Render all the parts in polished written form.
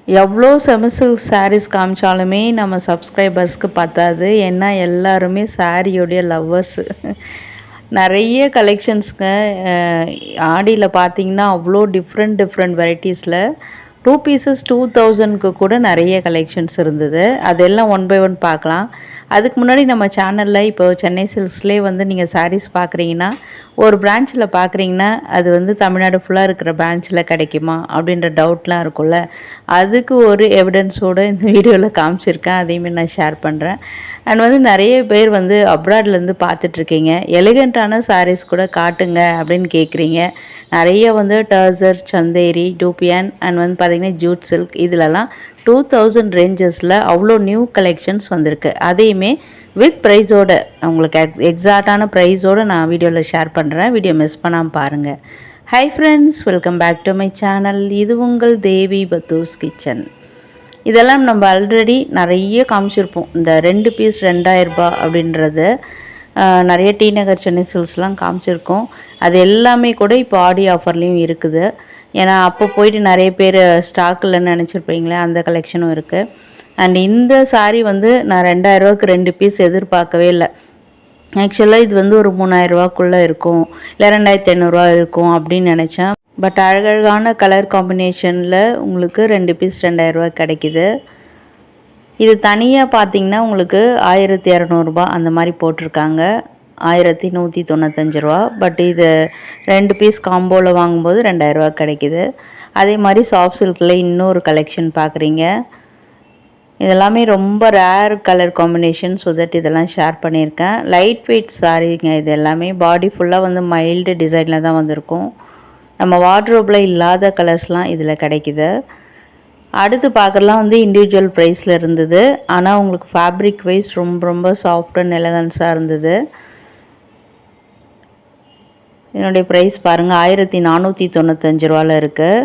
எவ்வளோ semi silk saris காமிச்சாலுமே நம்ம சப்ஸ்கிரைபர்ஸ்க்கு பத்தாது. ஏன்னா எல்லாருமே சாரியோடைய லவ்வர்ஸு. நிறைய கலெக்ஷன்ஸுங்க. ஆடியில் பார்த்தீங்கன்னா அவ்வளோ டிஃப்ரெண்ட் டிஃப்ரெண்ட் வெரைட்டிஸில் 2 பீசஸ் 2000க்கு கூட நிறைய கலெக்ஷன்ஸ் இருந்தது. அதெல்லாம் ஒன் பை ஒன் பார்க்கலாம். அதுக்கு முன்னாடி நம்ம சேனலில் இப்போ சென்னை சில்க்ஸ்லேயே வந்து நீங்கள் சாரீஸ் பார்க்குறீங்கன்னா, ஒரு பிரான்ச்சில் பார்க்குறீங்கன்னா அது வந்து தமிழ்நாடு ஃபுல்லாக இருக்கிற பிரான்ச்சில் கிடைக்குமா அப்படின்ற டவுட்லாம் இருக்கும்ல. அதுக்கு ஒரு எவிடன்ஸோடு இந்த வீடியோவில் காமிச்சிருக்கேன். அதையுமே நான் ஷேர் பண்ணுறேன். அண்ட் வந்து நிறைய பேர் வந்து அப்ராட்லேருந்து பார்த்துட்ருக்கீங்க. எலிகண்ட்டான சாரீஸ் கூட காட்டுங்க அப்படின்னு கேட்குறீங்க. நிறைய வந்து டர்சர், சந்தேரி, டூப்பியான் அண்ட் வந்து பார்த்திங்கன்னா ஜூட் சில்க் இதிலலாம் 2000 ரேஞ்சஸில் அவ்வளோ நியூ கலெக்ஷன்ஸ் வந்திருக்கு. அதையுமே வித் ப்ரைஸோடு உங்களுக்கு எக்ஸாக்டான ப்ரைஸோடு நான் வீடியோவில் ஷேர் பண்ணுறேன். வீடியோ மிஸ் பண்ணாமல் பாருங்கள். Hi friends, welcome back to my channel. இது உங்கள் தேவி பத்தூஸ் கிச்சன். இதெல்லாம் நம்ம ஆல்ரெடி நிறைய காமிச்சிருப்போம். இந்த 2 பீஸ் 2000 ரூபாய் அப்படின்றது நிறைய டி நகர் சென்னை சில்க்ஸ்லாம் காமிச்சிருக்கோம். அது எல்லாமே கூட இப்போ ஆடி ஆஃபர்லேயும் இருக்குது. ஏன்னா அப்போ போயிட்டு நிறைய பேர் ஸ்டாக் இல்லைன்னு நினச்சிருப்பீங்களே, அந்த கலெக்ஷனும் இருக்குது. அண்ட் இந்த சாரீ வந்து நான் 2000 ரூபாய்க்கு 2 பீஸ் எதிர்பார்க்கவே இல்லை. ஆக்சுவலாக இது வந்து ஒரு 3000 ரூபாய்க்குள்ளே இருக்கும், இல்லை 2500 ரூபா இருக்கும் அப்படின்னு நினச்சேன். பட் அழகழகான கலர் காம்பினேஷனில் உங்களுக்கு 2 பீஸ் 2000 ரூபாய் கிடைக்கிது. இது தனியாக பார்த்தீங்கன்னா உங்களுக்கு 1200 ரூபா அந்த மாதிரி போட்டிருக்காங்க, 1195 ரூபா. பட் இது 2 பீஸ் காம்போவில் வாங்கும்போது 2000 ரூபா கிடைக்கிது. அதே மாதிரி சாஃப்ட் சில்கில் இன்னொரு கலெக்ஷன் பார்க்குறீங்க. இதெல்லாமே ரொம்ப rare colour combination. So that இதெல்லாம் ஷேர் பண்ணியிருக்கேன். லைட் வெயிட் சாரீங்க. இது எல்லாமே பாடி ஃபுல்லாக வந்து மைல்டு டிசைனில் தான் வந்திருக்கும். நம்ம வார்ட்ரோப்பில் இல்லாத கலர்ஸ்லாம் இதில் கிடைக்கிது. அடுத்து பார்க்குறலாம் வந்து இண்டிவிஜுவல் ப்ரைஸில் இருந்தது. ஆனால் உங்களுக்கு ஃபேப்ரிக் வைஸ் ரொம்ப ரொம்ப சாஃப்ட் அண்ட் எலகன்ஸாக இருந்தது. இதனுடைய ப்ரைஸ் பாருங்கள், 1495 ரூபாவில் இருக்குது.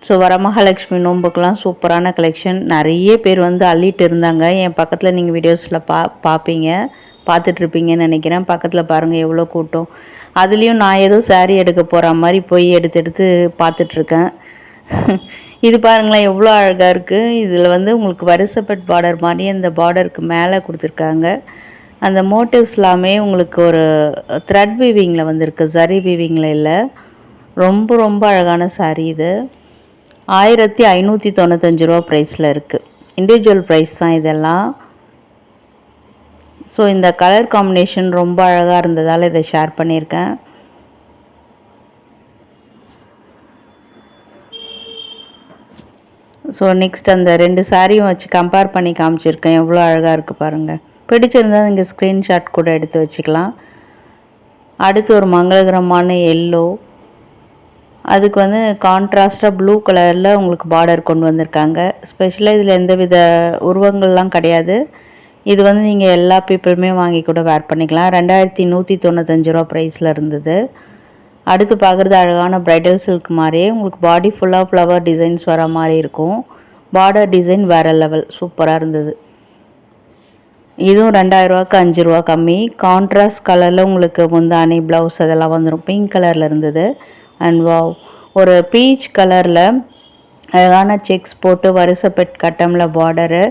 ஸோ வரமகாலட்சுமி நோம்புக்கெலாம் சூப்பரான கலெக்ஷன். நிறைய பேர் வந்து அள்ளிட்டு இருந்தாங்க. என் பக்கத்தில் நீங்கள் வீடியோஸில் பார்த்துட்ருப்பீங்கன்னு நினைக்கிறேன். பக்கத்தில் பாருங்கள் எவ்வளோ கூட்டம். அதுலேயும் நான் ஏதோ சாரீ எடுக்க போகிற மாதிரி போய் எடுத்து பார்த்துட்ருக்கேன். இது பாருங்களேன் எவ்வளோ அழகாக இருக்குது. இதில் வந்து உங்களுக்கு வரிசப்பட் பார்டர் மாதிரி அந்த பார்டருக்கு மேலே கொடுத்துருக்காங்க. அந்த மோட்டிவ்ஸ் எல்லாமே உங்களுக்கு ஒரு த்ரெட் வீவிங்கில் வந்திருக்கு, சரி வீவிங்கில் இல்லை. ரொம்ப ரொம்ப அழகான சாரீ இது. 1595 ரூபா ப்ரைஸில் இருக்குது. இண்டிவிஜுவல் ப்ரைஸ் தான் இதெல்லாம். ஸோ இந்த கலர் காம்பினேஷன் ரொம்ப அழகாக இருந்ததால் இதை ஷேர் பண்ணியிருக்கேன். ஸோ நெக்ஸ்ட் அந்த 2 சாரியும் வச்சு கம்பேர் பண்ணி காமிச்சிருக்கேன். எவ்வளோ அழகாக இருக்குது பாருங்கள். பிடிச்சிருந்தால் இங்கே ஸ்க்ரீன்ஷாட் கூட எடுத்து வச்சுக்கலாம். அடுத்து ஒரு மங்களகரமான எல்லோ, அதுக்கு வந்து கான்ட்ராஸ்டாக ப்ளூ கலரில் உங்களுக்கு பார்டர் கொண்டு வந்திருக்காங்க. ஸ்பெஷலாக இதில் எந்தவித உருவங்கள்லாம் கிடையாது. இது வந்து நீங்கள் எல்லா பீப்புளுமே வாங்கி கூட வேர் பண்ணிக்கலாம். 2195 ரூபா ப்ரைஸில் இருந்தது. அடுத்து பார்க்குறது அழகான ப்ரைடல் சில்க் மாதிரியே உங்களுக்கு பாடி ஃபுல்லாக ஃப்ளவர் டிசைன்ஸ் வர மாதிரி இருக்கும். பார்டர் டிசைன் வேறு லெவல், சூப்பராக இருந்தது. இதுவும் 2000 ரூபாய்க்கு 5 ரூபா கம்மி. கான்ட்ராஸ்ட் கலரில் உங்களுக்கு முந்தானி, ப்ளவுஸ் அதெல்லாம் வந்துடும். பிங்க் கலரில் இருந்தது. அண்ட் வாவ், ஒரு பீச் கலரில் அழகான செக்ஸ் போட்டு வரிசப்பெட் கட்டமில் பார்டரு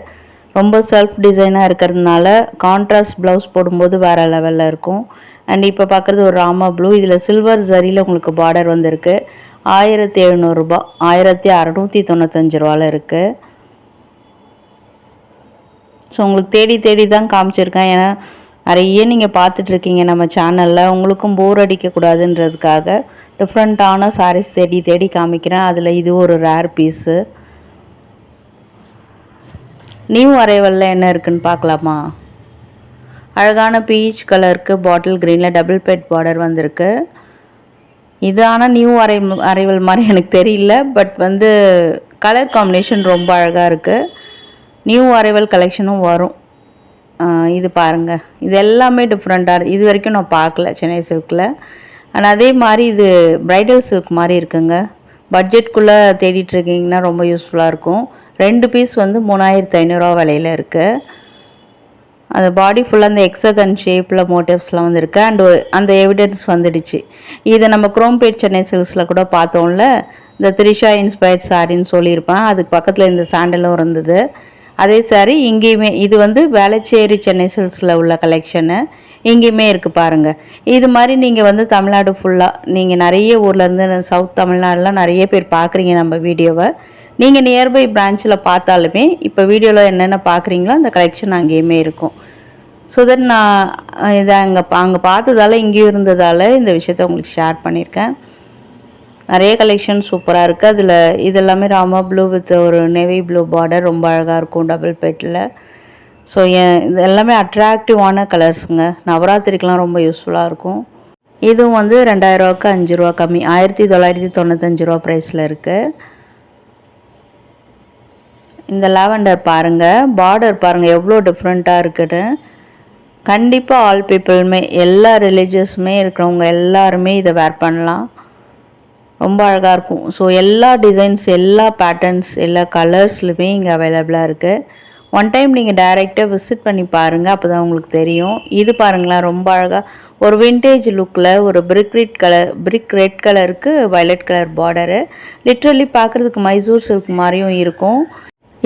ரொம்ப செல்ஃப் டிசைனாக இருக்கிறதுனால கான்ட்ராஸ்ட் ப்ளவுஸ் போடும்போது வேறு லெவலில் இருக்கும். அண்ட் இப்போ பார்க்குறது ஒரு ராமா ப்ளூ. இதில் சில்வர் ஜரியில் உங்களுக்கு பார்டர் வந்திருக்கு. 1700 ரூபா, 1695 ரூபாவில் இருக்குது. ஸோ உங்களுக்கு தேடி தான் காமிச்சிருக்கேன். ஏன்னா நிறைய நீங்கள் பார்த்துட்ருக்கீங்க நம்ம சேனலில். உங்களுக்கும் போர் அடிக்கக்கூடாதுன்றதுக்காக டிஃப்ரெண்ட்டான சாரீஸ் தேடி காமிக்கிறேன். அதில் இது ஒரு ரேர் பீஸு. நியூ அரைவலில் என்ன இருக்குதுன்னு பார்க்கலாமா? அழகான பீச் கலருக்கு பாட்டில் க்ரீனில் டபுள் பெட் பார்டர் வந்திருக்கு. இது ஆனால் நியூ அரைவல் மாதிரி எனக்கு தெரியல. பட் வந்து கலர் காம்பினேஷன் ரொம்ப அழகாக இருக்குது. நியூ அரைவல் கலெக்ஷனும் வரும். இது பாருங்கள், இது எல்லாமே டிஃப்ரெண்ட்டாக இது வரைக்கும் நான் பார்க்கல சென்னை சில்கில். ஆனால் அதே மாதிரி இது ப்ரைடல் சில்க் மாதிரி இருக்குங்க. பட்ஜெட்குள்ளே தேடிட்டுருக்கீங்கன்னா ரொம்ப யூஸ்ஃபுல்லாக இருக்கும். 2 பீஸ் வந்து 3500 ரூபா விலையில் இருக்குது. அந்த பாடி ஃபுல்லாக அந்த எக்ஸகன் ஷேப்பில் மோட்டிவ்ஸ்லாம் வந்துருக்கு. அண்ட் அந்த எவிடன்ஸ் வந்துடுச்சு. இதை நம்ம குரோம்பேட் சென்னை சில்க்ஸில் கூட பார்த்தோம்ல, இந்த த்ரிஷா இன்ஸ்பயர்ட் சாரின்னு சொல்லியிருப்பேன். அதுக்கு பக்கத்தில் இந்த சாண்டலும் இருந்தது. அதே சாரி இங்கேயுமே இது வந்து வேளச்சேரி சென்னை சில்க்ஸில் உள்ள கலெக்ஷனு. இங்கேயுமே இருக்குது பாருங்கள். இது மாதிரி நீங்கள் வந்து தமிழ்நாடு ஃபுல்லாக நீங்கள் நிறைய ஊர்லேருந்து சவுத் தமிழ்நாடுலாம் நிறைய பேர் பார்க்குறீங்க நம்ம வீடியோவை. நீங்கள் நியர்பை பிரான்ச்சில் பார்த்தாலுமே இப்போ வீடியோவில் என்னென்ன பார்க்குறீங்களோ அந்த கலெக்ஷன் அங்கேயுமே இருக்கும். ஸோ தட் நான் இதை அங்கே பார்த்ததால இங்கேயும் இருந்ததால் இந்த விஷயத்த உங்களுக்கு ஷேர் பண்ணியிருக்கேன். நிறைய கலெக்ஷன் சூப்பராக இருக்குது. அதில் இது எல்லாமே ராமா ப்ளூ வித் ஒரு நேவி ப்ளூ பார்டர் ரொம்ப அழகாக இருக்கும் டபுள் பெட்டில். ஸோ இது எல்லாமே அட்ராக்டிவான கலர்ஸுங்க. நவராத்திரிக்கெலாம் ரொம்ப யூஸ்ஃபுல்லாக இருக்கும். இதுவும் வந்து 2000ரூவாக்கு 5 ரூபா கம்மி, 1995 ரூபா ப்ரைஸில் இருக்குது. இந்த லாவெண்டர் பாருங்கள், பார்டர் பாருங்கள் எவ்வளோ டிஃப்ரெண்ட்டாக இருக்குன்னு. கண்டிப்பாக ஆல் பீப்புளுமே எல்லா ரிலீஜியஸுமே இருக்கிறவங்க எல்லாருமே இதை வேர் பண்ணலாம். ரொம்ப அழகாக இருக்கும். ஸோ எல்லா டிசைன்ஸ், எல்லா பேட்டர்ன்ஸ், எல்லா கலர்ஸ்லுமே இங்கே அவைலபிளாக இருக்குது. ஒன் டைம் நீங்கள் டைரெக்டாக விசிட் பண்ணி பாருங்கள், அப்போ தான் உங்களுக்கு தெரியும். இது பாருங்களேன், ரொம்ப அழகாக ஒரு விண்டேஜ் லுக்கில் ஒரு பிரிக் ரெட் கலருக்கு வயலட் கலர் பார்டரு. லிட்ரலி பார்க்குறதுக்கு மைசூர் சில்க் மாதிரியும் இருக்கும்.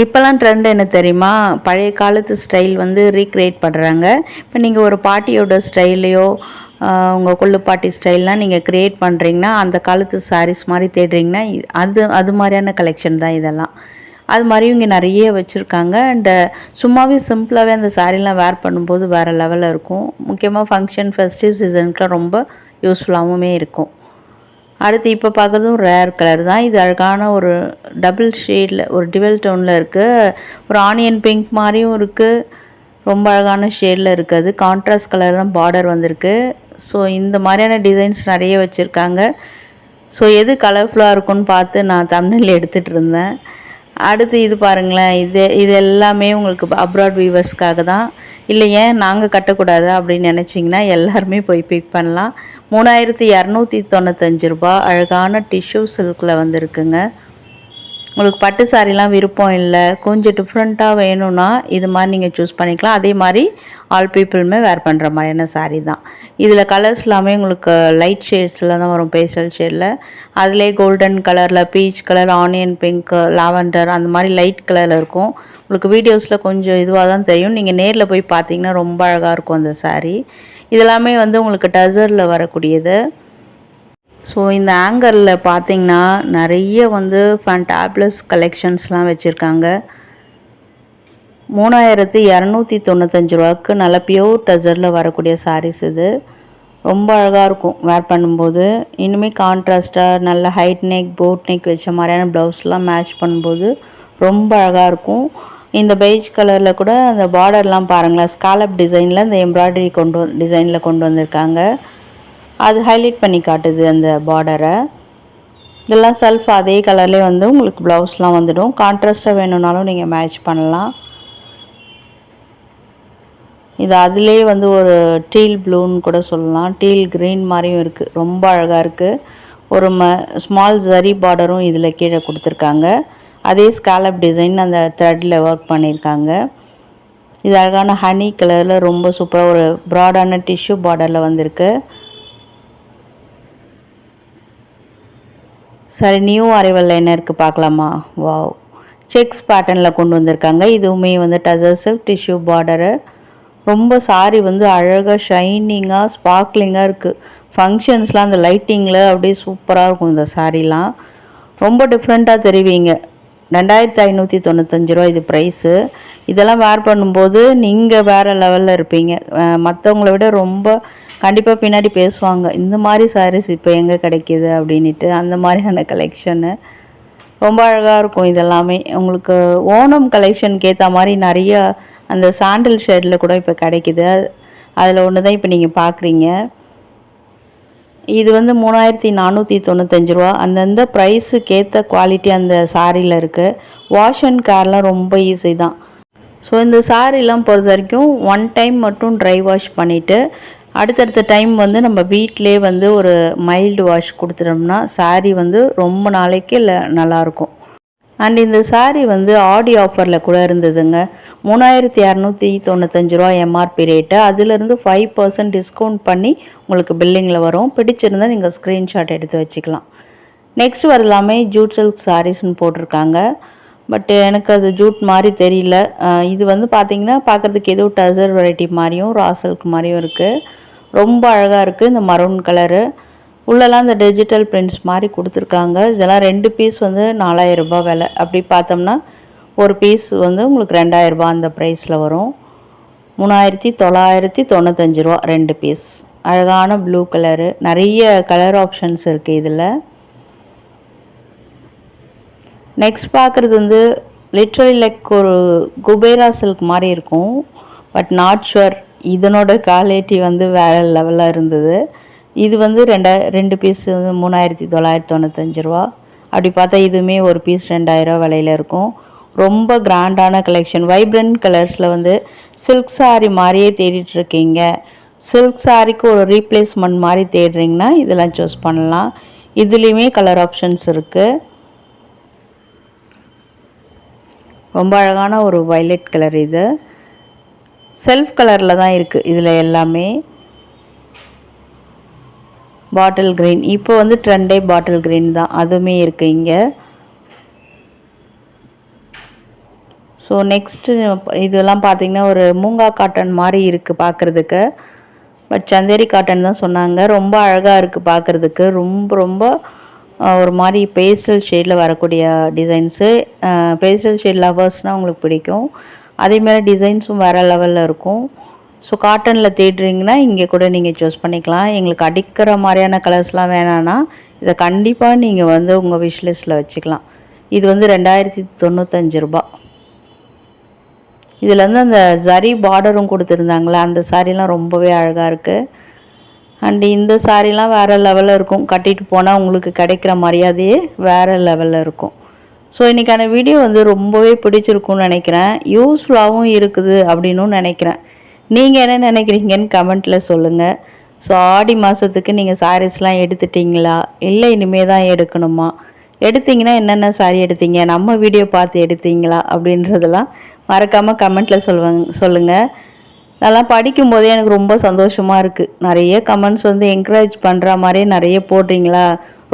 இப்போல்லாம் ட்ரெண்ட் என்ன தெரியுமா, பழைய காலத்து ஸ்டைல் வந்து ரீக்ரியேட் பண்ணுறாங்க. இப்போ நீங்கள் ஒரு பாட்டியோட ஸ்டைலையோ உங்கள் கொள்ளு பாட்டி ஸ்டைல்லாம் நீங்கள் க்ரியேட் பண்ணுறீங்கன்னா, அந்த காலத்து சாரீஸ் மாதிரி தேடுறீங்கன்னா அது மாதிரியான கலெக்ஷன் தான் இதெல்லாம். அது மாதிரியும் இங்கே நிறைய வச்சுருக்காங்க. அண்டு சும்மாவே சிம்பிளாகவே அந்த சாரீலாம் வேர் பண்ணும்போது வேறு லெவலில் இருக்கும். முக்கியமாக ஃபங்க்ஷன் ஃபெஸ்டிவ் சீசனுக்குலாம் ரொம்ப யூஸ்ஃபுல்லாகவுமே இருக்கும். அடுத்து இப்போ பார்க்குறதும் ரேர் கலர் தான். இது அழகான ஒரு டபுள் ஷேடில் ஒரு டிவல் டோனில் இருக்குது. ஒரு ஆனியன் பிங்க் மாதிரியும் இருக்குது. ரொம்ப அழகான ஷேடில் இருக்குது. கான்ட்ராஸ்ட் கலர் தான் பார்டர் வந்திருக்கு. ஸோ இந்த மாதிரியான டிசைன்ஸ் நிறைய வச்சுருக்காங்க. ஸோ எது கலர்ஃபுல்லாக இருக்கும்னு பார்த்து நான் தம்ப்நெயில் எடுத்துகிட்டு இருந்தேன். அடுத்து இது பாருங்களேன், இது எல்லாமே உங்களுக்கு அப்ராட் வீவர்ஸ்க்காக தான். இல்லை ஏன் நாங்கள் கட்டக்கூடாது அப்படின்னு நினச்சிங்கன்னா எல்லாருமே போய் பிக் பண்ணலாம். 3295 ரூபா அழகான டிஷ்யூ சில்கில் வந்துருக்குங்க. உங்களுக்கு பட்டு சாரிலாம் விருப்பம் இல்லை, கொஞ்சம் டிஃப்ரெண்ட்டாக வேணும்னா இது மாதிரி நீங்கள் சூஸ் பண்ணிக்கலாம். அதே மாதிரி ஆல் பீப்புளுமே வேர் பண்ணுற மாதிரியான சாரீ தான். இதில் கலர்ஸ் எல்லாமே உங்களுக்கு லைட் ஷேட்ஸில் தான் வரும், பேஸ்டல் ஷேடில். அதிலே கோல்டன் கலரில், peach colour, onion pink, lavender அந்த மாதிரி லைட் கலரில் இருக்கும். உங்களுக்கு வீடியோஸில் கொஞ்சம் இதுவாக தான் தெரியும். நீங்கள் நேரில் போய் பார்த்தீங்கன்னா ரொம்ப அழகாக இருக்கும் அந்த சாரீ. இதெல்லாமே வந்து உங்களுக்கு டசரில் வரக்கூடியது. ஸோ இந்த ஆங்கரில் பார்த்திங்கன்னா நிறைய வந்து ஃபேண்டாப்ளஸ் கலெக்ஷன்ஸ்லாம் வச்சுருக்காங்க. 3295 ரூபாய்க்கு நல்ல பியோர் டசரில் வரக்கூடிய சாரீஸ் இது. ரொம்ப அழகாக இருக்கும் வேர் பண்ணும்போது. இன்னுமே கான்ட்ராஸ்ட்டாக நல்ல ஹைட் நெக், போட் நெக் வச்ச மாதிரியான ப்ளவுஸ்லாம் மேட்ச் பண்ணும்போது ரொம்ப அழகாக இருக்கும். இந்த பெய்ஜ் கலரில் கூட அந்த பார்டர்லாம் பாருங்களேன், ஸ்காலப் டிசைனில் இந்த எம்ப்ராய்டரி டிசைனில் கொண்டு வந்திருக்காங்க. அது ஹைலைட் பண்ணி காட்டுது அந்த பார்டரை. இதெல்லாம் செல்ஃப் அதே கலர்லேயே வந்து உங்களுக்கு ப்ளவுஸ்லாம் வந்துடும். கான்ட்ராஸ்ட்டாக வேணும்னாலும் நீங்கள் மேட்ச் பண்ணலாம். இது அதிலே வந்து ஒரு டீல் ப்ளூன்னு கூட சொல்லலாம், டீல் க்ரீன் மாதிரியும் இருக்குது. ரொம்ப அழகாக இருக்குது. ஒரு ஸ்மால் ஜரி பார்டரும் இதில் கீழே கொடுத்துருக்காங்க. அதே ஸ்காலப் டிசைன் அந்த த்ரெட்டில் ஒர்க் பண்ணியிருக்காங்க. இது அழகான ஹனி கலரில் ரொம்ப சூப்பராக ஒரு ப்ராடான டிஷ்யூ பார்டரில் வந்திருக்கு. சரி, நியூ அரைவல் என்ன இருக்குது பார்க்கலாமா? வாவ், செக்ஸ் பேட்டர்னில் கொண்டு வந்திருக்காங்க. இதுவுமே வந்து டசர் சில்க் டிஷ்யூ பார்டரு. ரொம்ப சாரி வந்து அழகாக ஷைனிங்காக ஸ்பார்க்லிங்காக இருக்குது. ஃபங்க்ஷன்ஸ்லாம் அந்த லைட்டிங்கில் அப்படியே சூப்பராக இருக்கும். இந்த சாரீலாம் ரொம்ப டிஃப்ரெண்ட்டாக தெரிவிங்க. 2595 ரூபா இது ப்ரைஸு. இதெல்லாம் வேர் பண்ணும்போது நீங்கள் வேறு லெவலில் இருப்பீங்க. மற்றவங்கள விட ரொம்ப கண்டிப்பாக பின்னாடி பேசுவாங்க, இந்த மாதிரி சாரீஸ் இப்போ எங்கே கிடைக்கிது அப்படின்ட்டு. அந்த மாதிரியான கலெக்ஷனு ரொம்ப அழகாக இருக்கும். இதெல்லாமே உங்களுக்கு ஓணம் கலெக்ஷனுக்கு ஏற்ற மாதிரி நிறைய அந்த சாண்டில் ஷேடில் கூட இப்போ கிடைக்கிது. அதில் ஒன்று தான் இப்போ நீங்கள் பார்க்குறீங்க. இது வந்து 3495 ரூபா. அந்தந்த ப்ரைஸுக்கு ஏற்ற குவாலிட்டி அந்த சாரியில் இருக்குது. வாஷ் அண்ட் கேர்லாம் ரொம்ப ஈஸி தான். ஸோ இந்த சாரீலாம் பொறுத்த வரைக்கும் ஒன் டைம் மட்டும் ட்ரை வாஷ் பண்ணிவிட்டு அடுத்தடுத்த டைம் வந்து நம்ம வீட்டிலே வந்து ஒரு மைல்டு வாஷ் கொடுத்துட்டோம்னா சாரீ வந்து ரொம்ப நாளைக்கு நல்லாயிருக்கும். அண்ட் இந்த சாரீ வந்து ஆடி ஆஃபரில் கூட இருந்ததுங்க. 3295 ரூபா எம்ஆர்பி ரேட்டு. அதிலிருந்து 5% டிஸ்கவுண்ட் பண்ணி உங்களுக்கு பில்லிங்கில் வரும். பிடிச்சிருந்தால் நீங்கள் ஸ்க்ரீன்ஷாட் எடுத்து வச்சுக்கலாம். நெக்ஸ்ட் வரலாமே ஜூட் சில்க் சாரீஸ்ன்னு போட்டிருக்காங்க. பட் எனக்கு அது ஜூட் மாதிரி தெரியல. இது வந்து பார்த்திங்கன்னா பார்க்குறதுக்கு ஏதோ டசர் வெரைட்டி மாதிரியும் ரா சில்க் மாதிரியும் இருக்குது. ரொம்ப அழகாக இருக்குது இந்த மரூன் கலரு. உள்ளெல்லாம் இந்த டிஜிட்டல் பிரிண்ட்ஸ் மாதிரி கொடுத்துருக்காங்க. இதெல்லாம் 2 பீஸ் வந்து 4000 ரூபாய் விலை. அப்படி பார்த்தோம்னா ஒரு பீஸ் வந்து உங்களுக்கு 2000 ரூபாய் அந்த ப்ரைஸில் வரும். 3995 ரூபா 2 பீஸ். அழகான ப்ளூ கலரு. நிறைய கலர் ஆப்ஷன்ஸ் இருக்குது இதில். நெக்ஸ்ட் பார்க்குறது வந்து லிட்ரலி லைக் ஒரு குபேரா சில்க் மாதிரி இருக்கும். But not sure. இதனோட குவாலிட்டி வந்து வேறு லெவலில் இருந்தது. இது வந்து 2 பீஸ் வந்து 3995 ரூபா. அப்படி பார்த்தா இதுவுமே ஒரு பீஸ் 2000 விலையில் இருக்கும். ரொம்ப கிராண்டான கலெக்ஷன். வைப்ரண்ட் கலர்ஸில் வந்து சில்க் சாரீ மாதிரியே தேடிட்டுருக்கீங்க, சில்க் சாரீக்கு ஒரு ரீப்ளேஸ்மெண்ட் மாதிரி தேடுறீங்கன்னா இதெல்லாம் சூஸ் பண்ணலாம். இதுலேயுமே கலர் ஆப்ஷன்ஸ் இருக்குது. ரொம்ப அழகான ஒரு வயலட் கலர். இது செல்ஃப் கலரில் தான் இருக்குது இதில் எல்லாமே. பாட்டில் க்ரீன் இப்போ வந்து ட்ரெண்டே பாட்டில் க்ரீன் தான், அதுவுமே இருக்குது இங்கே. ஸோ நெக்ஸ்ட்டு இதெல்லாம் பார்த்திங்கன்னா ஒரு மூங்கா காட்டன் மாதிரி இருக்குது பார்க்குறதுக்கு. பட் சந்தேரி காட்டன் தான் சொன்னாங்க. ரொம்ப அழகாக இருக்குது பார்க்குறதுக்கு. ரொம்ப ரொம்ப ஒரு மாதிரி பேஸ்டல் ஷேடில் வரக்கூடிய டிசைன்ஸு. பேஸ்டல் ஷேட் லவர்ஸ்னால் உங்களுக்கு பிடிக்கும். அதேமாதிரி டிசைன்ஸும் வேறு லெவலில் இருக்கும். ஸோ காட்டனில் தேடுறீங்கன்னா இங்கே கூட நீங்கள் சூஸ் பண்ணிக்கலாம். எங்களுக்கு அடிக்கிற மாதிரியான கலர்ஸ்லாம் வேணான்னா இதை கண்டிப்பாக நீங்கள் வந்து உங்கள் விஷ்லிஸ்ட்டில் வச்சுக்கலாம். இது வந்து 2095 ரூபா. இதில் வந்து அந்த ஜரி பார்டரும் கொடுத்துருந்தாங்களே அந்த சாரீலாம் ரொம்பவே அழகாக இருக்குது. அண்டு இந்த சாரீலாம் வேறு லெவலில் இருக்கும். கட்டிட்டு போனால் உங்களுக்கு கிடைக்கிற மரியாதையே வேறு லெவலில் இருக்கும். ஸோ இன்றைக்கான வீடியோ வந்து ரொம்பவே பிடிச்சிருக்குன்னு நினைக்கிறேன். யூஸ்ஃபுல்லாகவும் இருக்குது அப்படின்னும் நினைக்கிறேன். நீங்கள் என்ன நினைக்கிறீங்கன்னு கமெண்ட்டில் சொல்லுங்கள். ஸோ ஆடி மாதத்துக்கு நீங்கள் சாரீஸ்லாம் எடுத்துட்டிங்களா, இல்லை இனிமேல் தான் எடுக்கணுமா, எடுத்திங்கன்னா என்னென்ன சாரீ எடுத்தீங்க, நம்ம வீடியோ பார்த்து எடுத்தீங்களா அப்படின்றதெல்லாம் மறக்காமல் கமெண்ட்டில் சொல்லுங்கள். அதெல்லாம் படிக்கும்போதே எனக்கு ரொம்ப சந்தோஷமாக இருக்குது. நிறைய கமெண்ட்ஸ் வந்து என்கரேஜ் பண்ணுற மாதிரியே நிறைய போடுறீங்களா,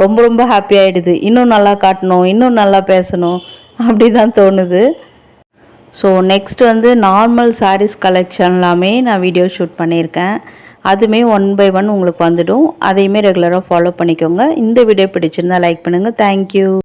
ரொம்ப ரொம்ப ஹாப்பியாகிடுது. இன்னும் நல்லா காட்டணும், இன்னும் நல்லா பேசணும் அப்படி தான் தோணுது. ஸோ நெக்ஸ்ட் வந்து நார்மல் சாரீஸ் கலெக்ஷன் எல்லாமே நான் வீடியோ ஷூட் பண்ணியிருக்கேன். அதுவுமே 1 by 1 உங்களுக்கு வந்துடும். அதையுமே ரெகுலராக ஃபாலோ பண்ணிக்கோங்க. இந்த வீடியோ பிடிச்சிருந்தால் லைக் பண்ணுங்கள். தேங்க்யூ.